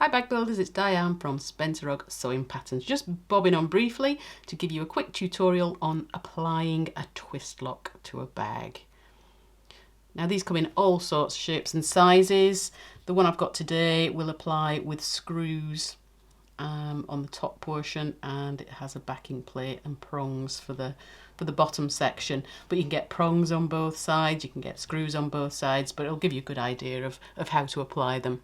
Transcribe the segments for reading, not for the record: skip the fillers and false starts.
Hi bag builders, it's Diane from Spencer Sewing Patterns. Just bobbing on briefly to give you a quick tutorial on applying a twist lock to a bag. Now these come in all sorts of shapes and sizes. The one I've got today will apply with screws on the top portion, and it has a backing plate and prongs for the bottom section, but you can get prongs on both sides, you can get screws on both sides, but it'll give you a good idea of how to apply them.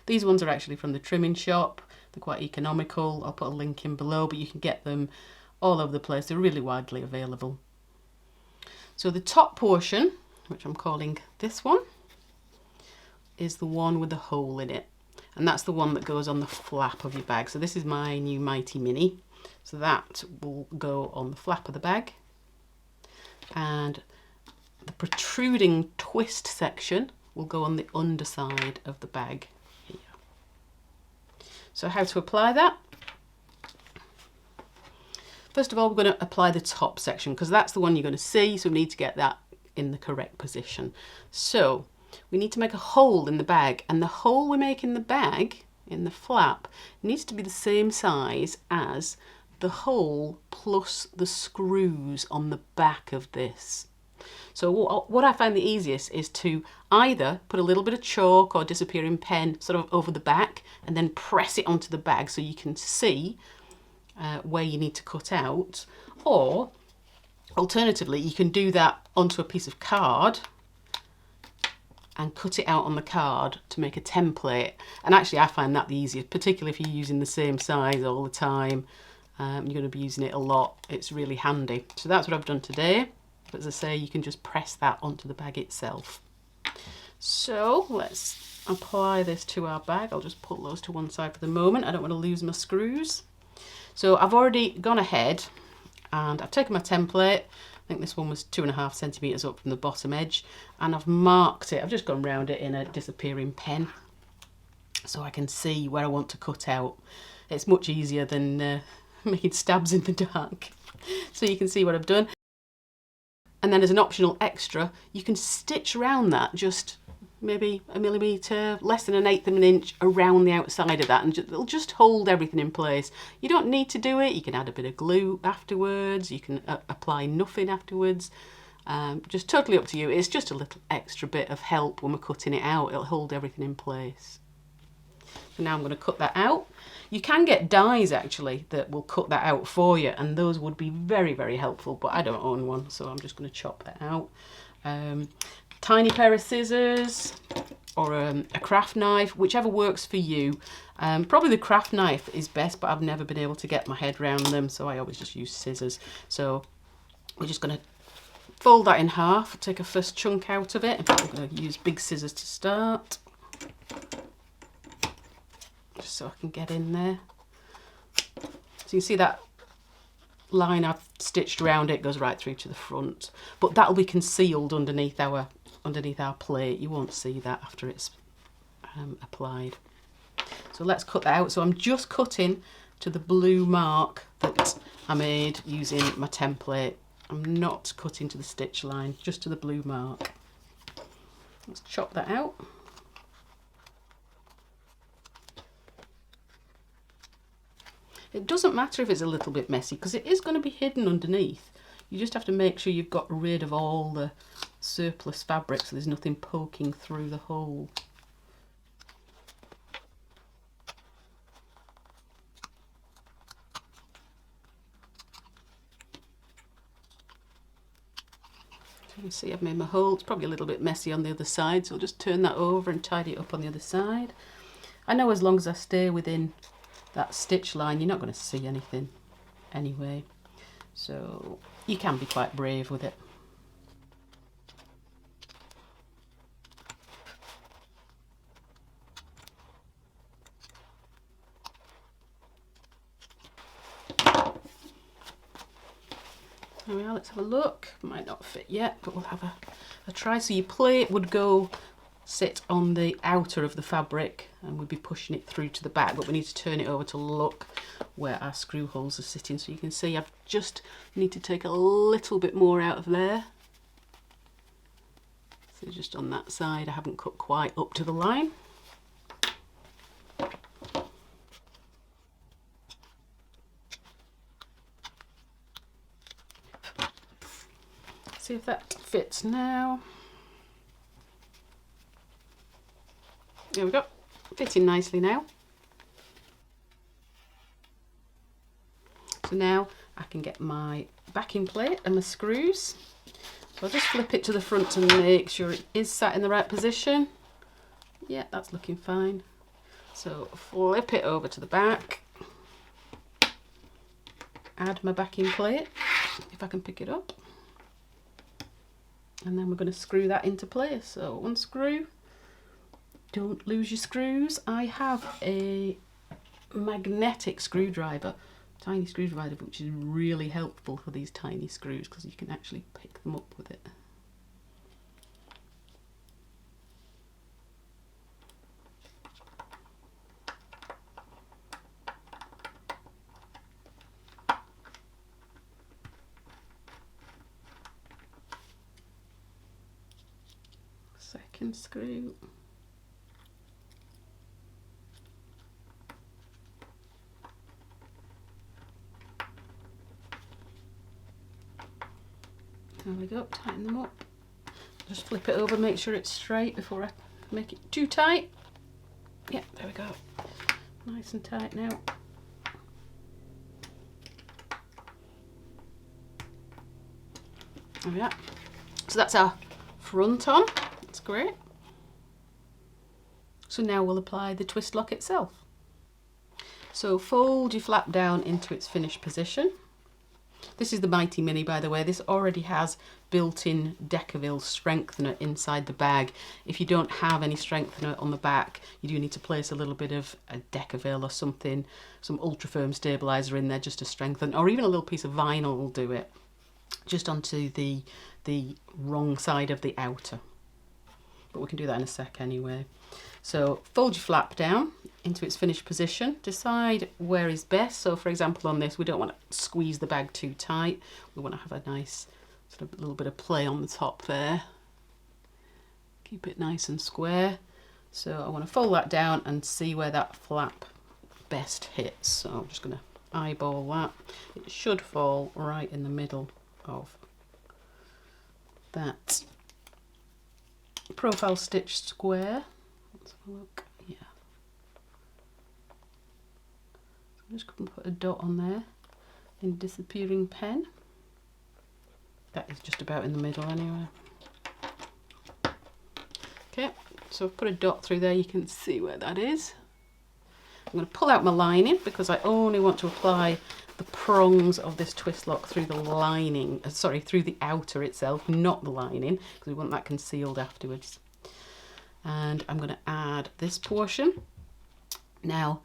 These ones are actually from the trimming shop. They're quite economical. I'll put a link in below, but you can get them all over the place. They're really widely available. So the top portion, which I'm calling this one, is the one with the hole in it. And that's the one that goes on the flap of your bag. So this is my new Mighty Mini. So that will go on the flap of the bag. And the protruding twist section will go on the underside of the bag. So how to apply that? First of all, we're going to apply the top section because that's the one you're going to see, so we need to get that in the correct position. So we need to make a hole in the bag, and the hole we make in the bag, in the flap, needs to be the same size as the hole plus the screws on the back of this. So what I find the easiest is to either put a little bit of chalk or disappearing pen sort of over the back and then press it onto the bag so you can see where you need to cut out, or alternatively you can do that onto a piece of card and cut it out on the card to make a template. And actually I find that the easiest, particularly if you're using the same size all the time. You're going to be using it a lot. It's really handy. So that's what I've done today. As I say, you can just press that onto the bag itself. So let's apply this to our bag. I'll just put those to one side for the moment. I don't want to lose my screws. So I've already gone ahead and I've taken my template. I think this one was 2.5 centimetres up from the bottom edge, and I've marked it. I've just gone round it in a disappearing pen so I can see where I want to cut out. It's much easier than making stabs in the dark. So you can see what I've done. And then as an optional extra, you can stitch around that just maybe a millimetre, less than 1/8 of an inch around the outside of that, and it'll just hold everything in place. You don't need to do it. You can add a bit of glue afterwards. You can apply nothing afterwards. Just totally up to you. It's just a little extra bit of help when we're cutting it out. It'll hold everything in place. So now I'm going to cut that out. You can get dies actually that will cut that out for you, and those would be very, very helpful, but I don't own one, so I'm just going to chop that out. Tiny pair of scissors or a craft knife, whichever works for you. Probably the craft knife is best, but I've never been able to get my head around them, so I always just use scissors. So we're just going to fold that in half, take a first chunk out of it. In fact, I'm going to use big scissors to start, just so I can get in there. So you see that line I've stitched around it goes right through to the front, but that'll be concealed underneath our plate. You won't see that after it's applied. So let's cut that out. So I'm just cutting to the blue mark that I made using my template. I'm not cutting to the stitch line, just to the blue mark. Let's chop that out. It doesn't matter if it's a little bit messy because it is going to be hidden underneath. You just have to make sure you've got rid of all the surplus fabric so there's nothing poking through the hole. So you can see I've made my hole. It's probably a little bit messy on the other side, so I'll just turn that over and tidy it up on the other side. I know as long as I stay within that stitch line, you're not going to see anything anyway, so you can be quite brave with it. There we are, let's have a look. Might not fit yet, but we'll have a try. So your plate would go sit on the outer of the fabric and we'd be pushing it through to the back, but we need to turn it over to look where our screw holes are sitting. So you can see I've just need to take a little bit more out of there. So just on that side I haven't cut quite up to the line. See if that fits now. There we go, fitting nicely now. So now I can get my backing plate and my screws. So I'll just flip it to the front to make sure it is sat in the right position. Yeah, that's looking fine. So flip it over to the back. Add my backing plate, if I can pick it up. And then we're going to screw that into place. So unscrew. Don't lose your screws. I have a magnetic screwdriver, tiny screwdriver, which is really helpful for these tiny screws because you can actually pick them up with it. Second screw. There we go, tighten them up. Just flip it over, make sure it's straight before I make it too tight. Yeah, there we go. Nice and tight now. There we are. So that's our front on. That's great. So now we'll apply the twist lock itself. So fold your flap down into its finished position. This is the Mighty Mini, by the way. This already has built-in Decaville strengthener inside the bag. If you don't have any strengthener on the back, you do need to place a little bit of a Decaville or something, some ultra firm stabilizer in there just to strengthen, or even a little piece of vinyl will do it, just onto the wrong side of the outer. But we can do that in a sec anyway. So fold your flap down into its finished position. Decide where is best. So for example on this, we don't want to squeeze the bag too tight. We want to have a nice sort of little bit of play on the top there. Keep it nice and square. So I want to fold that down and see where that flap best hits. So I'm just going to eyeball that. It should fall right in the middle of that profile stitch square. Let's have a look. Yeah. So I'm just going to put a dot on there in disappearing pen. That is just about in the middle anyway. Okay, so I've put a dot through there. You can see where that is. I'm going to pull out my lining because I only want to apply the prongs of this twist lock through the lining, sorry, through the outer itself, not the lining, because we want that concealed afterwards. And I'm going to add this portion. Now,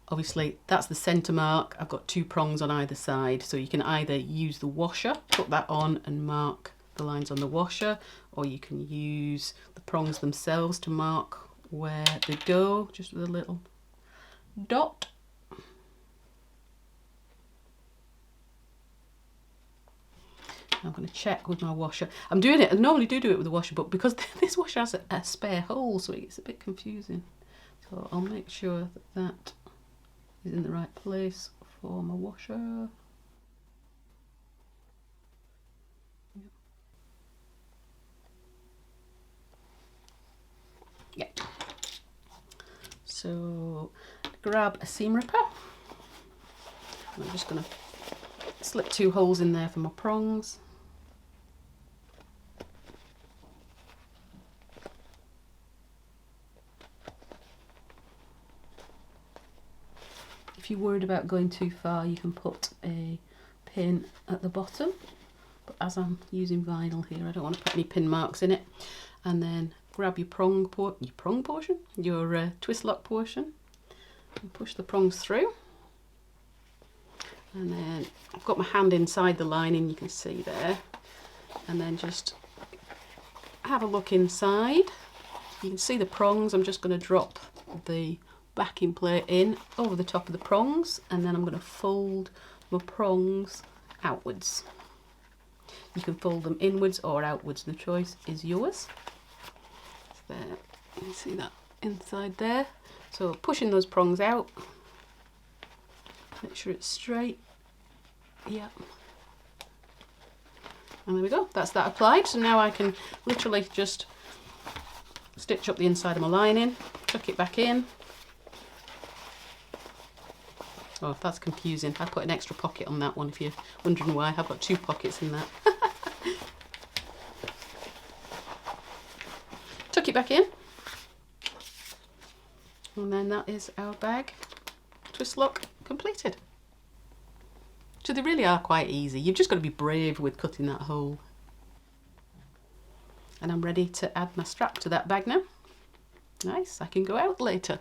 obviously, that's the centre mark. I've got two prongs on either side, so you can either use the washer, put that on and mark the lines on the washer, or you can use the prongs themselves to mark where they go, just with a little dot. I'm going to check with my washer. I'm doing it, I normally do it with the washer, but because this washer has a spare hole, so it's a bit confusing. So I'll make sure that that is in the right place for my washer. Yeah. So grab a seam ripper. I'm just going to slip two holes in there for my prongs. If you're worried about going too far, you can put a pin at the bottom, but as I'm using vinyl here, I don't want to put any pin marks in it. And then grab your your twist lock portion, and push the prongs through. And then I've got my hand inside the lining, you can see there, and then just have a look inside. You can see the prongs. I'm just going to drop the backing plate in over the top of the prongs, and then I'm going to fold my prongs outwards. You can fold them inwards or outwards, the choice is yours. There, you can see that inside there. So pushing those prongs out, make sure it's straight. Yeah. And there we go, that's that applied. So now I can literally just stitch up the inside of my lining, tuck it back in. Oh, that's confusing. I put an extra pocket on that one if you're wondering why. I've got 2 pockets in that. Tuck it back in. And then that is our bag twist lock completed. So they really are quite easy. You've just got to be brave with cutting that hole. And I'm ready to add my strap to that bag now. Nice, I can go out later.